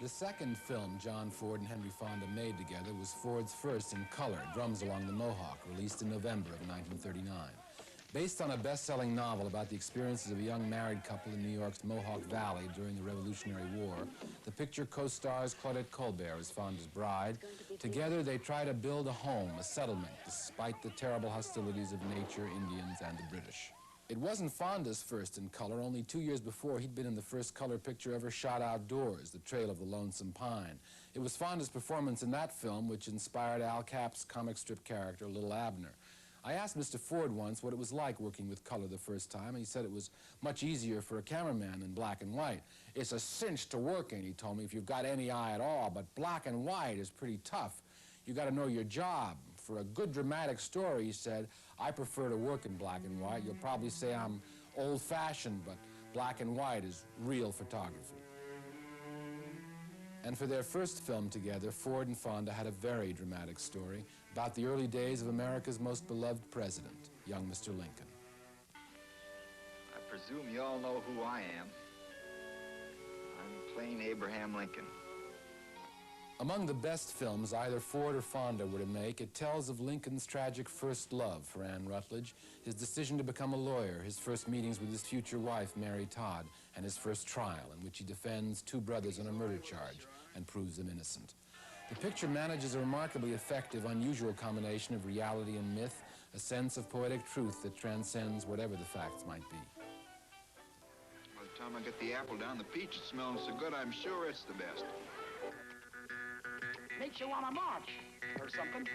The second film John Ford and Henry Fonda made together was Ford's first in color, Drums Along the Mohawk, released in November of 1939. Based on a best-selling novel about the experiences of a young married couple in New York's Mohawk Valley during the Revolutionary War, the picture co-stars Claudette Colbert as Fonda's bride. Together, they try to build a home, a settlement, despite the terrible hostilities of nature, Indians, and the British. It wasn't Fonda's first in color. Only 2 years before, he'd been in the first color picture ever shot outdoors, The Trail of the Lonesome Pine. It was Fonda's performance in that film which inspired Al Cap's comic strip character, Little Abner. I asked Mr. Ford once what it was like working with color the first time, and he said it was much easier for a cameraman than black and white. It's a cinch to work in, he told me, if you've got any eye at all, but black and white is pretty tough. You got to know your job. For a good dramatic story, he said, I prefer to work in black and white. You'll probably say I'm old-fashioned, but black and white is real photography. And for their first film together, Ford and Fonda had a very dramatic story about the early days of America's most beloved president, young Mr. Lincoln. I presume you all know who I am. I'm plain Abraham Lincoln. Among the best films either Ford or Fonda were to make, it tells of Lincoln's tragic first love for Anne Rutledge, his decision to become a lawyer, his first meetings with his future wife, Mary Todd, and his first trial in which he defends two brothers on a murder charge and proves them innocent. The picture manages a remarkably effective, unusual combination of reality and myth, a sense of poetic truth that transcends whatever the facts might be. By the time I get the apple down the peach, it smells so good, I'm sure it's the best. Makes you want to march or something.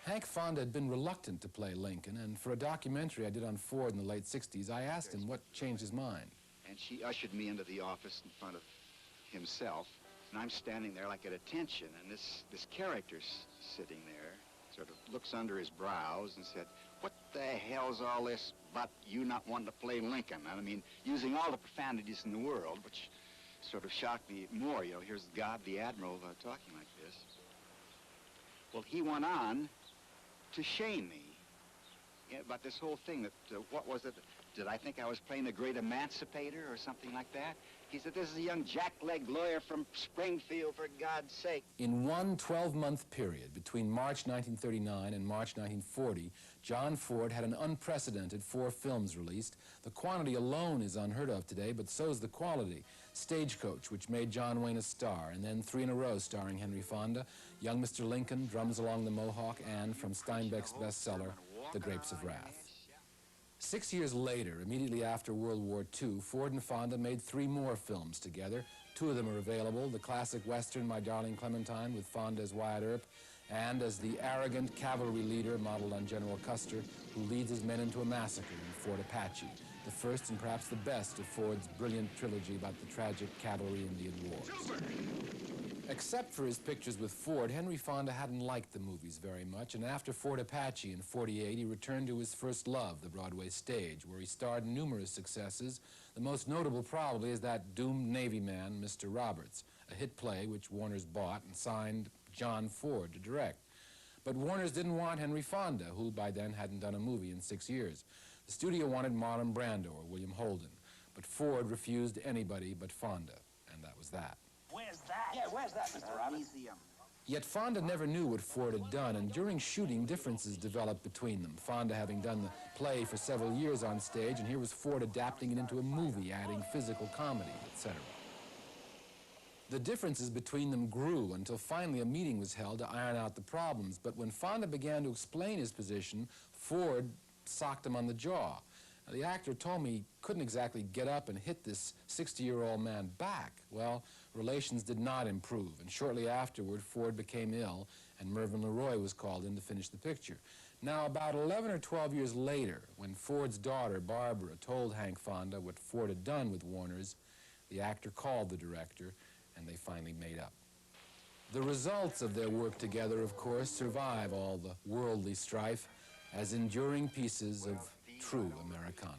Hank Fonda had been reluctant to play Lincoln, and for a documentary I did on Ford in the late 60s, I asked him what changed his mind. And she ushered me into the office in front of himself, and I'm standing there like at attention, and this character's sitting there, sort of looks under his brows and said, what the hell's all this about you not wanting to play Lincoln? I mean, using all the profanities in the world, which sort of shocked me more. You know, here's God, the Admiral, talking like this. Well, he went on to shame me about this whole thing that, what was it? Did I think I was playing the great emancipator or something like that? He said, this is a young jackleg lawyer from Springfield, for God's sake. In one 12-month period between March 1939 and March 1940, John Ford had an unprecedented 4 films released. The quantity alone is unheard of today, but so's the quality. Stagecoach, which made John Wayne a star, and then 3 in a row starring Henry Fonda, Young Mr. Lincoln, Drums Along the Mohawk, and from Steinbeck's bestseller, The Grapes of Wrath. 6 years later, immediately after World War II, Ford and Fonda made 3 more films together. 2 of them are available, the classic Western My Darling Clementine with Fonda as Wyatt Earp, and as the arrogant cavalry leader modeled on General Custer, who leads his men into a massacre in Fort Apache, the first and perhaps the best of Ford's brilliant trilogy about the tragic cavalry-Indian wars. Except for his pictures with Ford, Henry Fonda hadn't liked the movies very much, and after Fort Apache in '48, he returned to his first love, the Broadway stage, where he starred in numerous successes. The most notable probably is that doomed Navy man, Mr. Roberts, a hit play which Warner's bought and signed John Ford to direct. But Warner's didn't want Henry Fonda, who by then hadn't done a movie in 6 years. The studio wanted Marlon Brando or William Holden, but Ford refused anybody but Fonda, and that was that. Where's that? Yeah, where's that, Mr. Roberts? Yet Fonda never knew what Ford had done, and during shooting, differences developed between them. Fonda having done the play for several years on stage, and here was Ford adapting it into a movie, adding physical comedy, etc. The differences between them grew until finally a meeting was held to iron out the problems. But when Fonda began to explain his position, Ford socked him on the jaw. Now, the actor told me he couldn't exactly get up and hit this 60-year-old man back. Well, relations did not improve, and shortly afterward, Ford became ill, and Mervyn LeRoy was called in to finish the picture. Now, about 11 or 12 years later, when Ford's daughter, Barbara, told Hank Fonda what Ford had done with Warner's, the actor called the director, and they finally made up. The results of their work together, of course, survive all the worldly strife as enduring pieces of true Americana.